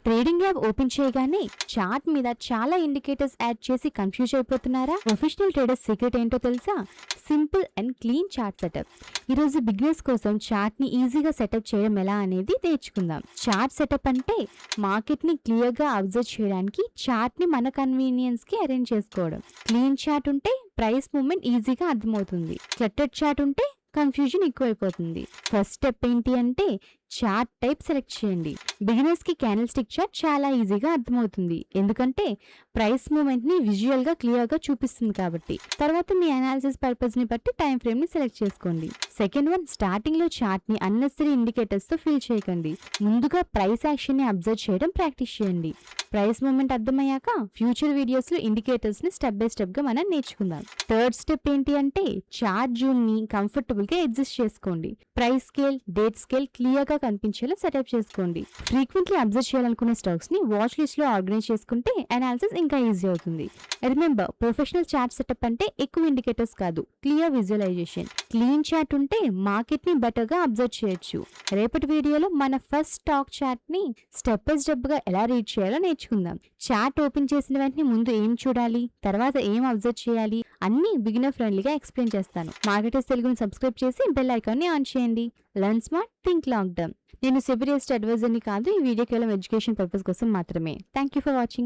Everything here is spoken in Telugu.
ట్రేడింగ్ యాప్ ఓపెన్ చేయగానే చార్ట్ మీద చాలా ఇండికేటర్స్ యాడ్ చేసి కన్ఫ్యూజ్ అయిపోతున్నారా? ప్రొఫెషనల్ ట్రేడర్స్ సీక్రెట్ ఏంటో తెలుసా? Simple and clean chart setup. ఈరోజు బిగినర్స్ కోసం చార్ట్ ని ఈజీగా సెటప్ చేయడం ఎలా అనేది నేర్చుకుందాం. చార్ట్ సెటప్ అంటే మార్కెట్ ని క్లియర్ గా అబ్జర్వ్ చేయడానికి చార్ట్ ని మన కన్వీనియన్స్ కి అరేంజ్ చేసుకోవడం. క్లీన్ చార్ట్ ఉంటే ప్రైస్ మూవ్మెంట్ ఈజీగా అర్థమవుతుంది. క్లట్టర్డ్ చార్ట్ ఉంటే కన్ఫ్యూజన్ ఎక్కువైపోతుంది. ఫస్ట్ స్టెప్ ఏంటి అంటే చార్ట్ టైప్ సెలెక్ట్ చేయండి. బిగినర్స్ కి క్యాండిల్ స్టిక్ చార్ట్ చాలా ఈజీగా అర్థమవుతుంది, ఎందుకంటే ప్రైస్ మూవ్మెంట్ ని విజువల్ గా క్లియర్ గా చూపిస్తుంది కాబట్టి. తర్వాత మీ అనాలిసిస్ పర్పస్ ని బట్టి టైం ఫ్రేమ్ ని సెలెక్ట్ చేసుకోండి. సెకండ్ వన్, స్టార్టింగ్ లో చార్ట్ ని అన్నెసరీ ఇండికేటర్స్ తో ఫిల్ చేయకండి. ముందుగా ప్రైస్ యాక్షన్ ని అబ్జర్వ్ చేయడం ప్రాక్టీస్ చేయండి. ప్రైస్ మూవ్మెంట్ అర్థమయ్యాక ఫ్యూచర్ వీడియోస్ లో ఇండికేటర్స్ ని స్టెప్ బై స్టెప్ గా మనం నేర్చుకుందాం. థర్డ్ స్టెప్ ఏంటి అంటే చార్ట్ జూమ్ ని కంఫర్టబుల్ గా అడ్జస్ట్ చేసుకోండి. Price scale, date scale clear గా కనిపించేలా సెటప్ చేసుకోండి. ఫ్రీక్వెంట్లీ అబ్జర్వ్ చేయాలనుకునే స్టాక్స్ ని వాచ్ లిస్ట్ లో ఆర్గనైజ్ చేసుకుంటే అనాలిసిస్ ఇంకా ఈజీ అవుతుంది. రిమెంబర్, ప్రొఫెషనల్ చార్ట్ సెటప్ అంటే ఎక్కువ ఇండికేటర్స్ కాదు, క్లియర్ విజువలైజేషన్. క్లీన్ చార్ట్ ఉంటే మార్కెట్ ని బెటర్ గా అబ్జర్వ్ చేయొచ్చు. రేపటి వీడియోలో మన ఫస్ట్ స్టాక్ చార్ట్ ని స్టెప్ బై స్టెప్ గా ఎలా రీడ్ చేయాలో నేర్చుకుందాం. చార్ట్ ఓపెన్ చేసిన వెంటనే ముందు ఏం చూడాలి, తర్వాత ఏం అబ్జర్వ్ చేయాలి అన్ని బిగినర్ ఫ్రెండ్లీగా ఎక్స్ప్లెయిన్ చేస్తాను. మార్కెటర్స్ తెలుగుని సబ్స్క్రైబ్ చేసి బెల్ ఐకాన్ ని ఆన్ చేయండి. Learn smart, think long term. నేను సెబీ రిజిస్టర్డ్ అడ్వైజర్ని కాదు, ఈ వీడియో కేవలం ఎడ్యుకేషన్ పర్పస్ కోసం మాత్రమే. Thank you for watching.